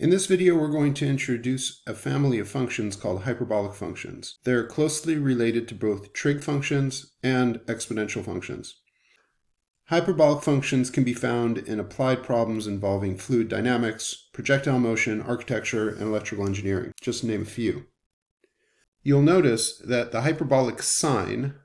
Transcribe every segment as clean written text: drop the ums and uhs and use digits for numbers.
In this video, we're going to introduce a family of functions called hyperbolic functions. They're closely related to both trig functions and exponential functions. Hyperbolic functions can be found in applied problems involving fluid dynamics, projectile motion, architecture, and electrical engineering, just to name a few. You'll notice that the hyperbolic sine,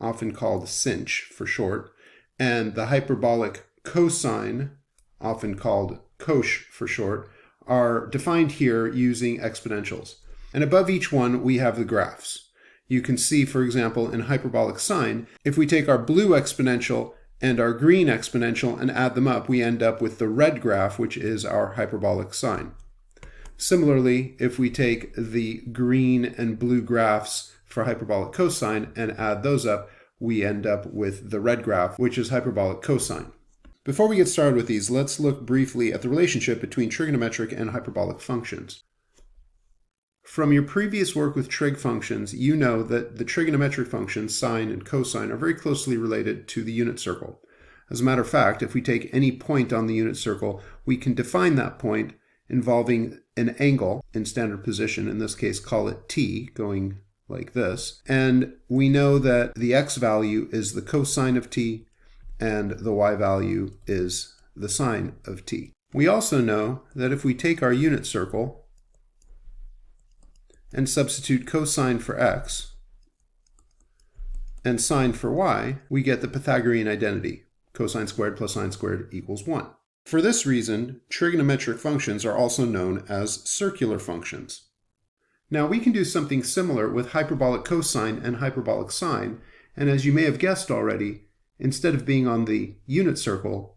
often called sinh for short, and the hyperbolic cosine, often called cosh for short, are defined here using exponentials. And above each one, we have the graphs. You can see, for example, in hyperbolic sine, if we take our blue exponential and our green exponential and add them up, we end up with the red graph, which is our hyperbolic sine. Similarly, if we take the green and blue graphs for hyperbolic cosine and add those up, we end up with the red graph, which is hyperbolic cosine. Before we get started with these, let's look briefly at the relationship between trigonometric and hyperbolic functions. From your previous work with trig functions, you know that the trigonometric functions sine and cosine are very closely related to the unit circle. As a matter of fact, if we take any point on the unit circle, we can define that point involving an angle in standard position, in this case call it t, going like this, and we know that the x value is the cosine of t, and the y value is the sine of t. We also know that if we take our unit circle and substitute cosine for x and sine for y, we get the Pythagorean identity. Cosine squared plus sine squared equals 1. For this reason, trigonometric functions are also known as circular functions. Now we can do something similar with hyperbolic cosine and hyperbolic sine, and as you may have guessed already, instead of being on the unit circle,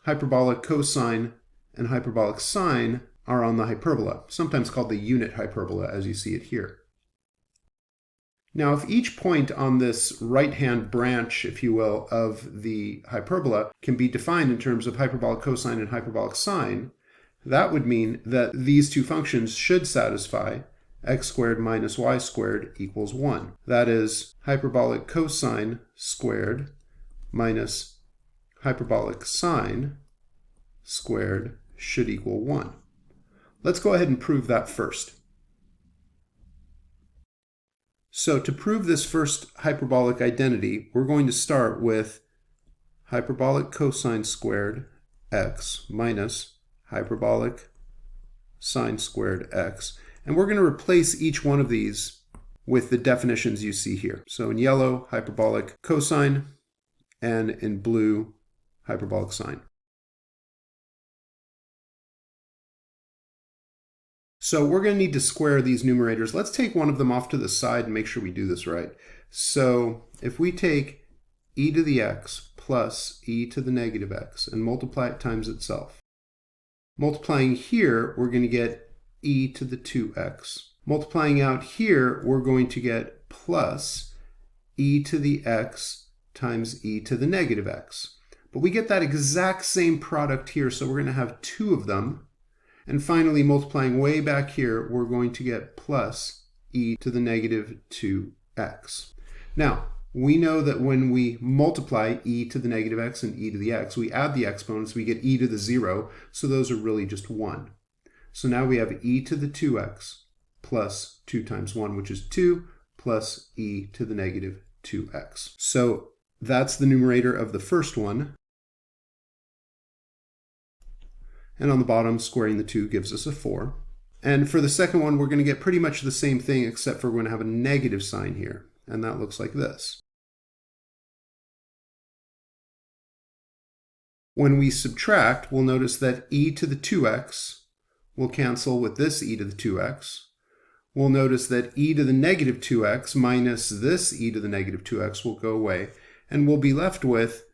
hyperbolic cosine and hyperbolic sine are on the hyperbola, sometimes called the unit hyperbola as you see it here. Now if each point on this right-hand branch, if you will, of the hyperbola can be defined in terms of hyperbolic cosine and hyperbolic sine, that would mean that these two functions should satisfy x squared minus y squared equals 1. That is, hyperbolic cosine squared minus hyperbolic sine squared should equal 1. Let's go ahead and prove that first. So to prove this first hyperbolic identity, we're going to start with hyperbolic cosine squared x minus hyperbolic sine squared x. And we're going to replace each one of these with the definitions you see here. So in yellow, hyperbolic cosine, and in blue, hyperbolic sine. So we're going to need to square these numerators. Let's take one of them off to the side and make sure we do this right. So if we take e to the x plus e to the negative x and multiply it times itself. Multiplying here, we're going to get e to the 2x. Multiplying out here, we're going to get plus e to the x times e to the negative x. But we get that exact same product here, so we're going to have two of them. And finally, multiplying way back here, we're going to get plus e to the negative 2x. Now, we know that when we multiply e to the negative x and e to the x, we add the exponents, we get e to the 0, so those are really just 1. So now we have e to the 2x plus 2 times 1, which is 2, plus e to the negative 2x. So that's the numerator of the first one. And on the bottom, squaring the 2 gives us a 4. And for the second one, we're going to get pretty much the same thing, except for we're going to have a negative sign here. And that looks like this. When we subtract, we'll notice that e to the 2x will cancel with this e to the 2x. We'll notice that e to the negative 2x minus this e to the negative 2x will go away. And we'll be left with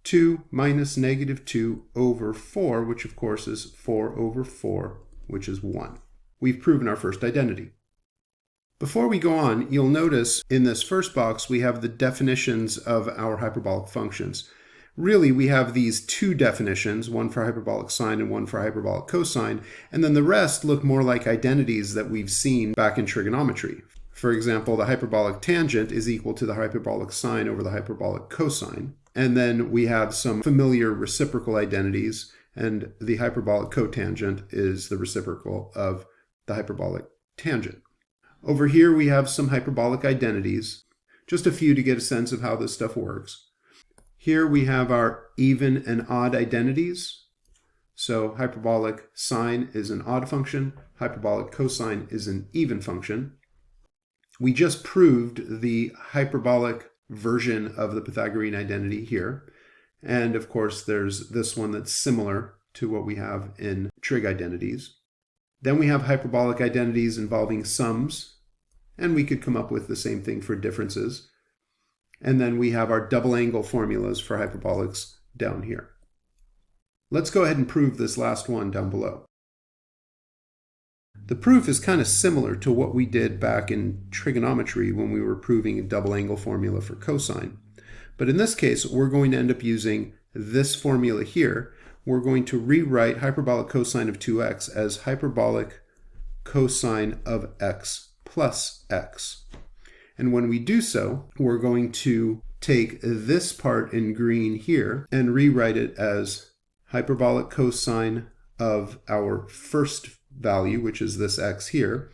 2 minus negative 2 over 4, which of course is 4 over 4, which is 1. We've proven our first identity. Before we go on, you'll notice in this first box we have the definitions of our hyperbolic functions. Really, we have these two definitions, one for hyperbolic sine and one for hyperbolic cosine, and then the rest look more like identities that we've seen back in trigonometry. For example, the hyperbolic tangent is equal to the hyperbolic sine over the hyperbolic cosine. And then we have some familiar reciprocal identities, and the hyperbolic cotangent is the reciprocal of the hyperbolic tangent. Over here we have some hyperbolic identities, just a few to get a sense of how this stuff works. Here we have our even and odd identities. So hyperbolic sine is an odd function, hyperbolic cosine is an even function. We just proved the hyperbolic version of the Pythagorean identity here. And of course, there's this one that's similar to what we have in trig identities. Then we have hyperbolic identities involving sums, and we could come up with the same thing for differences. And then we have our double angle formulas for hyperbolics down here. Let's go ahead and prove this last one down below. The proof is kind of similar to what we did back in trigonometry when we were proving a double angle formula for cosine. But in this case, we're going to end up using this formula here. We're going to rewrite hyperbolic cosine of 2x as hyperbolic cosine of x plus x. And when we do so, we're going to take this part in green here and rewrite it as hyperbolic cosine of our first value, which is this x here,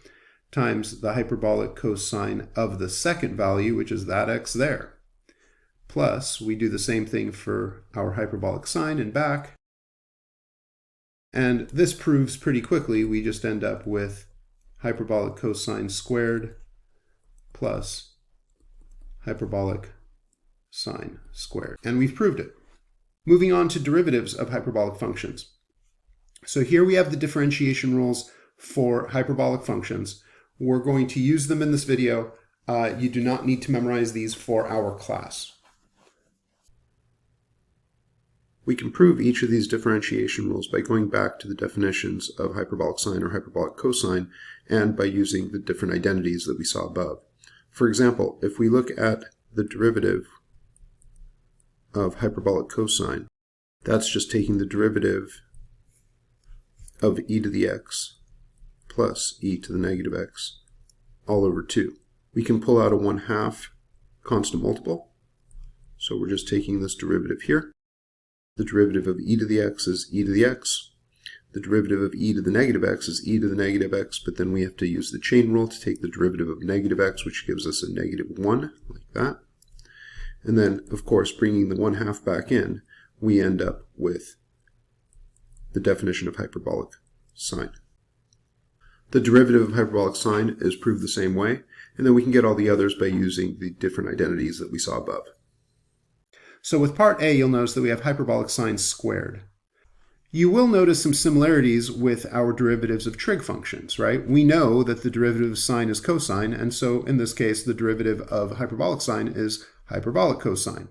times the hyperbolic cosine of the second value, which is that x there. Plus, we do the same thing for our hyperbolic sine and back. And this proves pretty quickly. We just end up with hyperbolic cosine squared plus hyperbolic sine squared. And we've proved it. Moving on to derivatives of hyperbolic functions. So here we have the differentiation rules for hyperbolic functions. We're going to use them in this video. You do not need to memorize these for our class. We can prove each of these differentiation rules by going back to the definitions of hyperbolic sine or hyperbolic cosine and by using the different identities that we saw above. For example, if we look at the derivative of hyperbolic cosine, that's just taking the derivative of e to the x plus e to the negative x all over 2. We can pull out a 1/2 constant multiple. So we're just taking this derivative here. The derivative of e to the x is e to the x. The derivative of e to the negative x is e to the negative x, but then we have to use the chain rule to take the derivative of negative x, which gives us a -1, like that. And then, of course, bringing the 1/2 back in, we end up with the definition of hyperbolic sine. The derivative of hyperbolic sine is proved the same way, and then we can get all the others by using the different identities that we saw above. So with part A, you'll notice that we have hyperbolic sine squared. You will notice some similarities with our derivatives of trig functions, right? We know that the derivative of sine is cosine, and so in this case, the derivative of hyperbolic sine is hyperbolic cosine.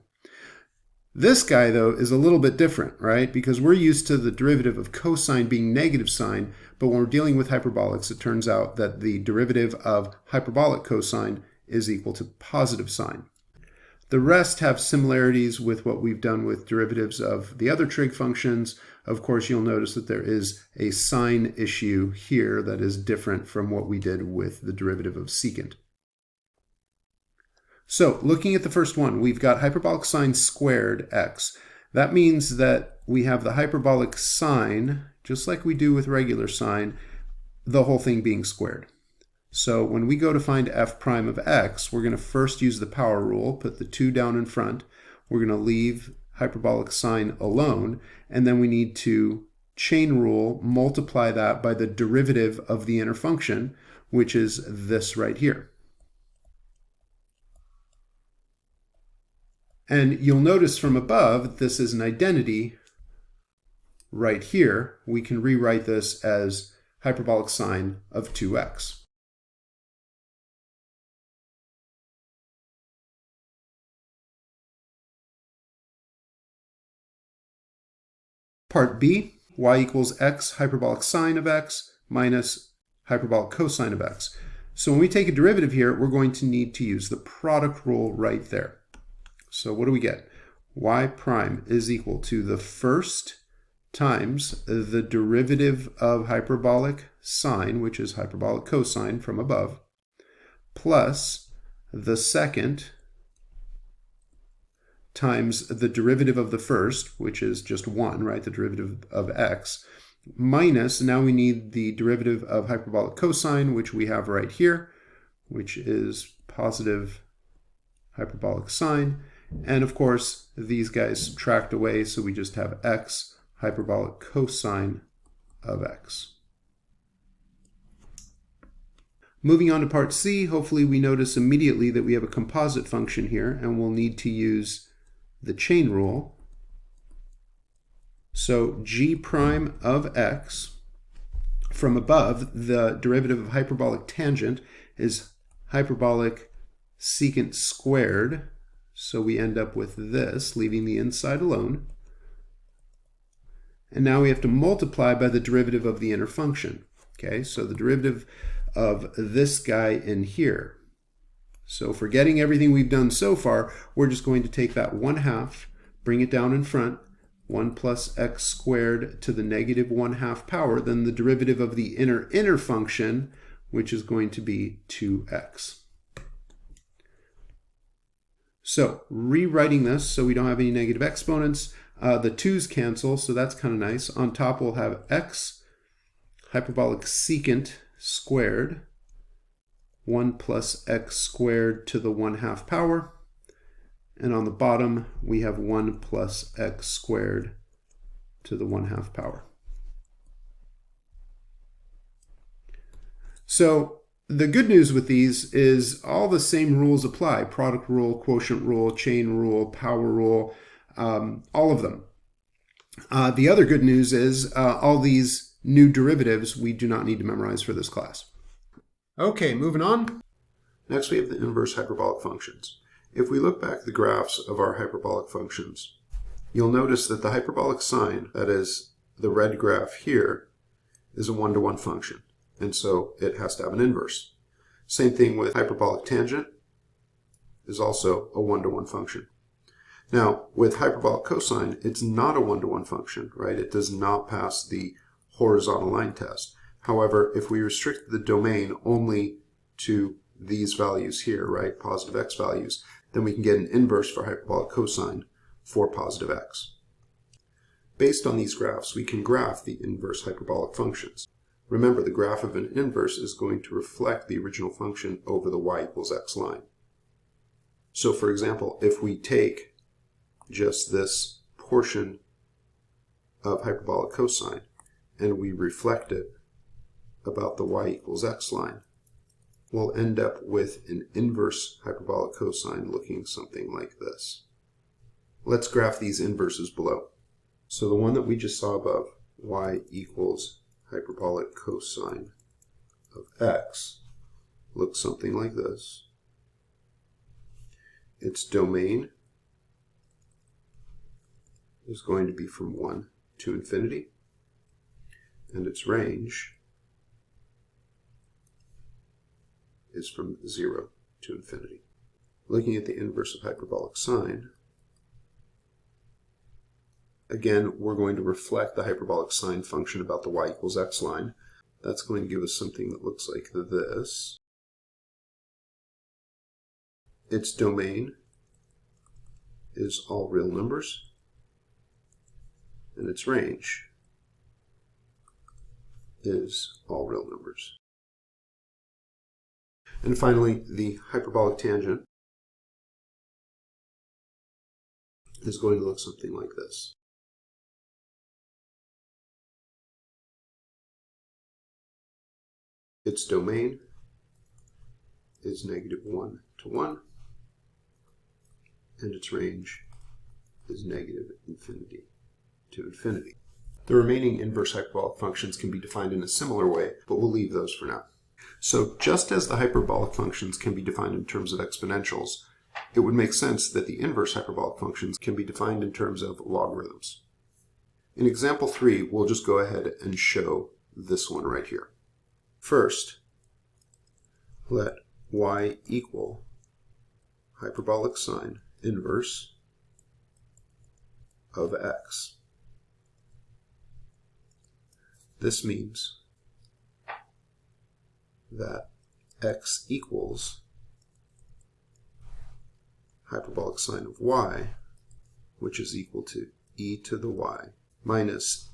This guy, though, is a little bit different, right? Because we're used to the derivative of cosine being negative sine, but when we're dealing with hyperbolics, it turns out that the derivative of hyperbolic cosine is equal to positive sine. The rest have similarities with what we've done with derivatives of the other trig functions. Of course, you'll notice that there is a sign issue here that is different from what we did with the derivative of secant. So, looking at the first one, we've got hyperbolic sine squared x. That means that we have the hyperbolic sine, just like we do with regular sine, the whole thing being squared. So when we go to find f prime of x, we're going to first use the power rule, put the 2 down in front. We're going to leave hyperbolic sine alone, and then we need to chain rule, multiply that by the derivative of the inner function, which is this right here. And you'll notice from above, this is an identity right here. We can rewrite this as hyperbolic sine of 2x. Part B, y equals x hyperbolic sine of x minus hyperbolic cosine of x. So when we take a derivative here, we're going to need to use the product rule right there. So what do we get? Y prime is equal to the first times the derivative of hyperbolic sine, which is hyperbolic cosine from above, plus the second times the derivative of the first, which is just 1, right, the derivative of x, minus, now we need the derivative of hyperbolic cosine, which we have right here, which is positive hyperbolic sine. And of course, these guys subtract away, so we just have x hyperbolic cosine of x. Moving on to part C, hopefully we notice immediately that we have a composite function here, and we'll need to use the chain rule. So g prime of x, from above, the derivative of hyperbolic tangent is hyperbolic secant squared. So we end up with this, leaving the inside alone. And now we have to multiply by the derivative of the inner function. Okay, so the derivative of this guy in here. So forgetting everything we've done so far, we're just going to take that 1/2, bring it down in front, 1 plus x squared to the negative 1/2 power, then the derivative of the inner function, which is going to be 2x. So rewriting this so we don't have any negative exponents, the 2's cancel, so that's kind of nice. On top we'll have x hyperbolic secant squared, 1 plus x squared to the 1/2 power. And on the bottom, we have 1 plus x squared to the 1/2 power. So the good news with these is all the same rules apply. Product rule, quotient rule, chain rule, power rule, all of them. The other good news is all these new derivatives we do not need to memorize for this class. Okay, moving on. Next we have the inverse hyperbolic functions. If we look back at the graphs of our hyperbolic functions, you'll notice that the hyperbolic sine, that is the red graph here, is a 1-to-1 function, and so it has to have an inverse. Same thing with hyperbolic tangent, is also a 1-to-1 function. Now, with hyperbolic cosine, it's not a 1-to-1 function, right? It does not pass the horizontal line test. However, if we restrict the domain only to these values here, right, positive x values, then we can get an inverse for hyperbolic cosine for positive x. Based on these graphs, we can graph the inverse hyperbolic functions. Remember, the graph of an inverse is going to reflect the original function over the y equals x line. So for example, if we take just this portion of hyperbolic cosine and we reflect it about the y equals x line, we'll end up with an inverse hyperbolic cosine looking something like this. Let's graph these inverses below. So the one that we just saw above, y equals hyperbolic cosine of x, looks something like this. Its domain is going to be from 1 to infinity, and its range is from 0 to infinity. Looking at the inverse of hyperbolic sine, again, we're going to reflect the hyperbolic sine function about the y equals x line. That's going to give us something that looks like this. Its domain is all real numbers, and its range is all real numbers. And finally, the hyperbolic tangent is going to look something like this. Its domain is negative 1 to 1, and its range is negative infinity to infinity. The remaining inverse hyperbolic functions can be defined in a similar way, but we'll leave those for now. So just as the hyperbolic functions can be defined in terms of exponentials, it would make sense that the inverse hyperbolic functions can be defined in terms of logarithms. In example 3, we'll just go ahead and show this one right here. First, let y equal hyperbolic sine inverse of x. This means that x equals hyperbolic sine of y which is equal to e to the y minus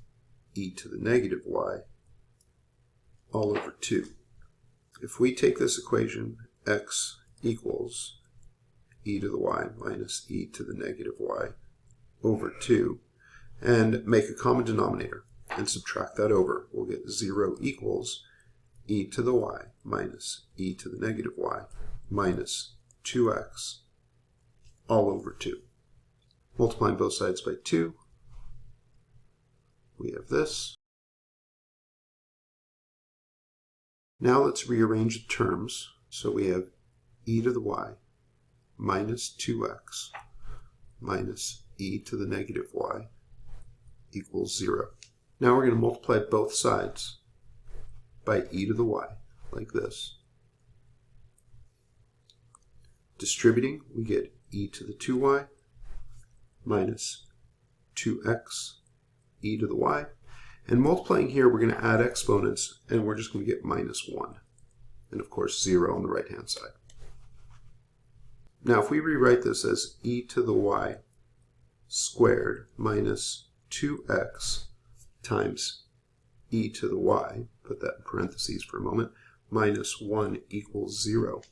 e to the negative y all over 2. If we take this equation, x equals e to the y minus e to the negative y over 2, and make a common denominator and subtract that over, we'll get 0 equals e to the y minus e to the negative y minus 2x all over 2. Multiplying both sides by 2, we have this. Now let's rearrange the terms. So we have e to the y minus 2x minus e to the negative y equals 0. Now we're going to multiply both sides by e to the y, like this. Distributing, we get e to the 2y minus 2x e to the y. And multiplying here, we're going to add exponents, and we're just going to get minus 1. And of course, 0 on the right-hand side. Now, if we rewrite this as e to the y squared minus 2x times e to the y, put that in parentheses for a moment, minus 1 equals 0.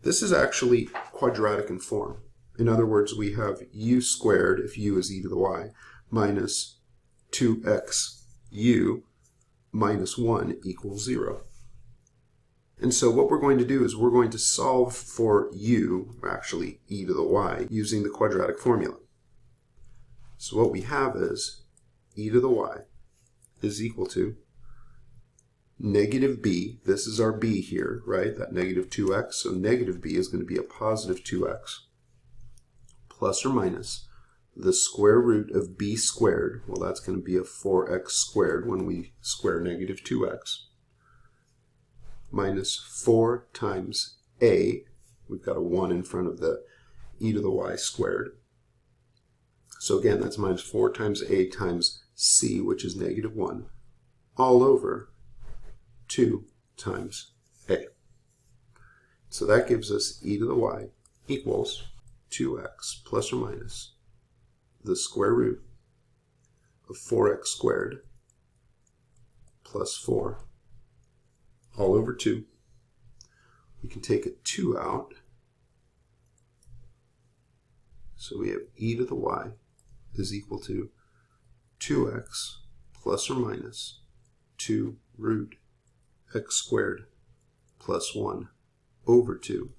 This is actually quadratic in form. In other words, we have u squared, if u is e to the y, minus 2xu minus 1 equals 0. And so what we're going to do is we're going to solve for u, or actually e to the y, using the quadratic formula. So what we have is e to the y is equal to negative b, this is our b here, right, that negative 2x, so negative b is going to be a positive 2x, plus or minus the square root of b squared, well that's going to be a 4x squared when we square negative 2x, minus 4 times a, we've got a 1 in front of the e to the y squared, so again that's minus 4 times a times c, which is negative 1, all over 2 times a. So that gives us e to the y equals 2x plus or minus the square root of 4x squared plus 4 all over 2. We can take a 2 out. So we have e to the y is equal to 2x plus or minus 2 root x squared plus 1 over 2.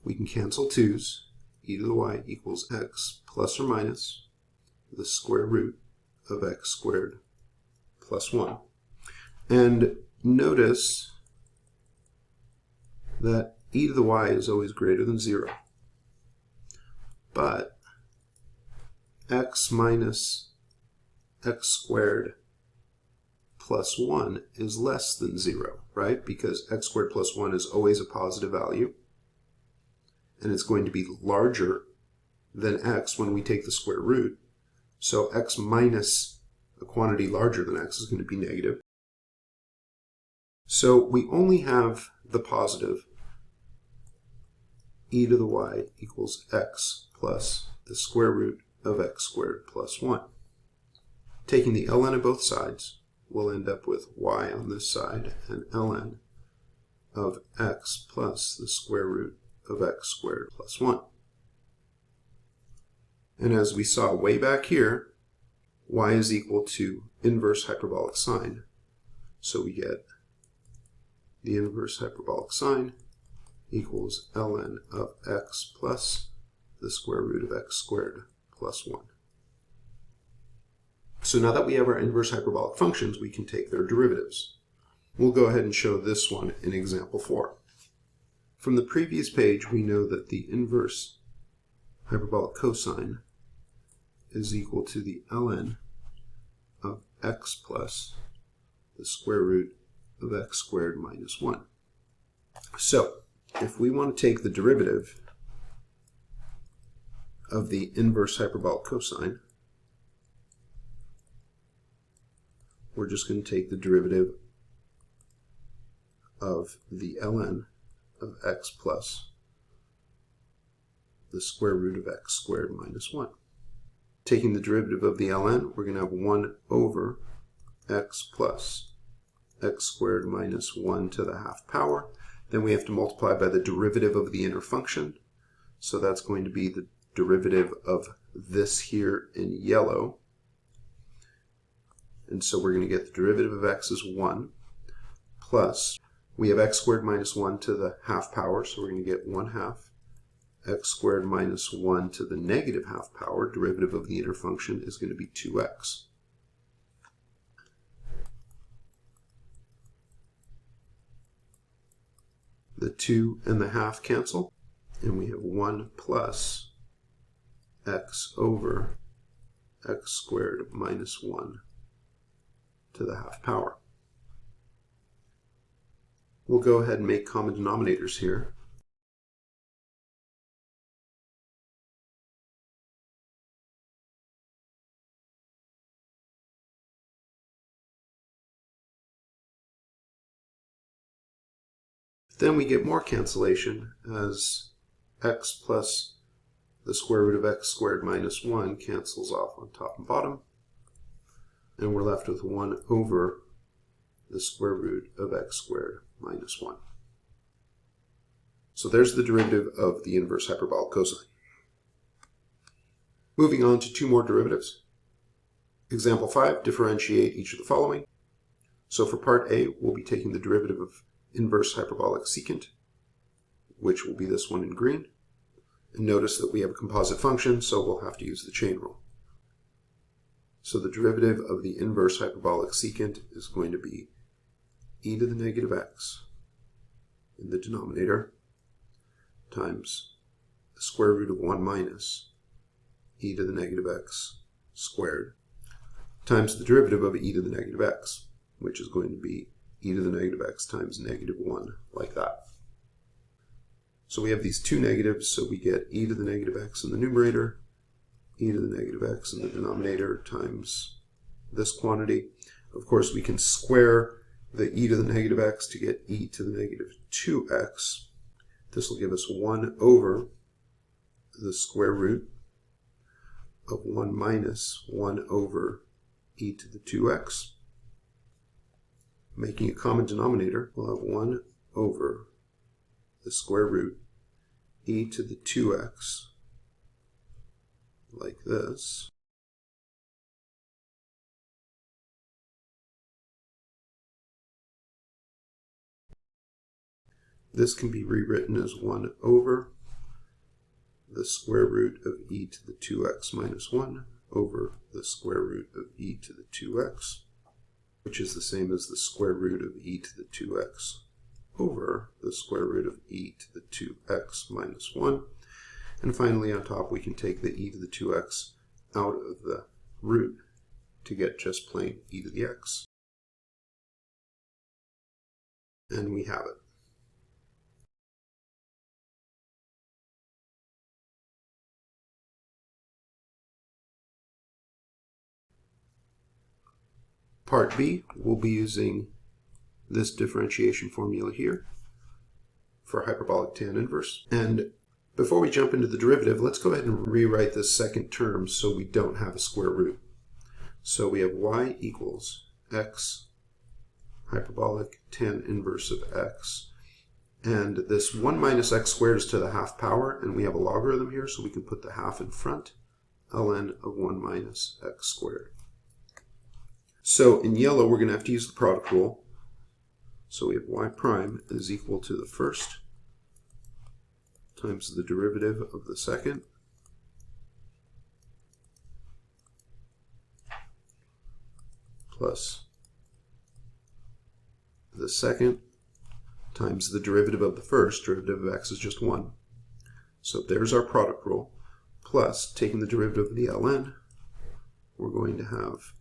We can cancel 2's. E to the y equals x plus or minus the square root of x squared plus 1. And notice that e to the y is always greater than 0. But x minus x squared plus 1 is less than 0, right? Because x squared plus 1 is always a positive value. And it's going to be larger than x when we take the square root. So x minus a quantity larger than x is going to be negative. So we only have the positive e to the y equals x plus the square root of x squared plus 1. Taking the ln of both sides, we'll end up with y on this side and ln of x plus the square root of x squared plus 1. And as we saw way back here, y is equal to inverse hyperbolic sine. So we get the inverse hyperbolic sine equals ln of x plus the square root of x squared plus 1. So now that we have our inverse hyperbolic functions, we can take their derivatives. We'll go ahead and show this one in example 4. From the previous page, we know that the inverse hyperbolic cosine is equal to the ln of x plus the square root of x squared minus 1. So, if we want to take the derivative of the inverse hyperbolic cosine, we're just going to take the derivative of the ln of x plus the square root of x squared minus 1. taking the derivative of the ln, we're going to have 1 over x plus x squared minus 1 to the half power. Then we have to multiply by the derivative of the inner function. So that's going to be the derivative of this here in yellow. And so we're going to get the derivative of x is 1 plus, we have x squared minus 1 to the half power, so we're going to get 1 half x squared minus 1 to the negative half power. Derivative of the inner function is going to be 2x. The 2 and the half cancel, and we have 1 plus x over x squared minus 1 to the half power. We'll go ahead and make common denominators here. Then we get more cancellation as x plus the square root of x squared minus 1 cancels off on top and bottom. And we're left with 1 over the square root of x squared minus 1. So there's the derivative of the inverse hyperbolic cosine. Moving on to 2 more derivatives. Example 5, differentiate each of the following. So for part A, we'll be taking the derivative of inverse hyperbolic secant, which will be this one in green. And notice that we have a composite function, so we'll have to use the chain rule. So the derivative of the inverse hyperbolic secant is going to be e to the negative x in the denominator times the square root of 1 minus e to the negative x squared times the derivative of e to the negative x, which is going to be e to the negative x times negative 1, like that. So we have these two negatives, so we get e to the negative x in the numerator, e to the negative x in the denominator times this quantity. Of course, we can square the e to the negative x to get e to the negative 2x. This will give us 1 over the square root of 1 minus 1 over e to the 2x. Making a common denominator, we'll have 1 over the square root e to the 2x, like this. This can be rewritten as 1 over the square root of e to the 2x minus 1 over the square root of e to the 2x, which is the same as the square root of e to the 2x over the square root of e to the 2x minus 1. And finally, on top, we can take the e to the 2x out of the root to get just plain e to the x. And we have it. Part B, we'll be using this differentiation formula here for hyperbolic tan inverse. And before we jump into the derivative, let's go ahead and rewrite this second term so we don't have a square root. So we have y equals x hyperbolic tan inverse of x. And this 1 minus x squared is to the half power, and we have a logarithm here, so we can put the half in front, ln of 1 minus x squared. So in yellow, we're going to have to use the product rule. So we have y prime is equal to the first times the derivative of the second plus the second times the derivative of the first. Derivative of x is just 1. So there's our product rule. Plus, taking the derivative of the ln, we're going to have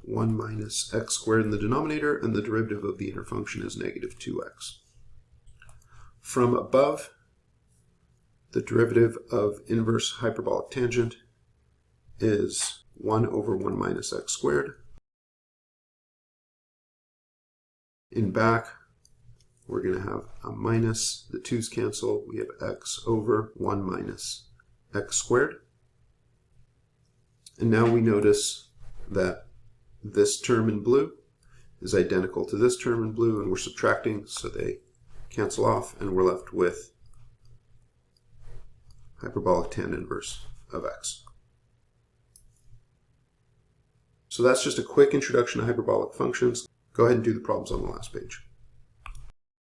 1 minus x squared in the denominator, and the derivative of the inner function is negative 2x. From above, the derivative of inverse hyperbolic tangent is 1 over 1 minus x squared. In back, we're going to have a minus, the 2's cancel, we have x over 1 minus x squared. And now we notice that this term in blue is identical to this term in blue, and we're subtracting, so they cancel off, and we're left with hyperbolic tan inverse of x. So that's just a quick introduction to hyperbolic functions. Go ahead and do the problems on the last page.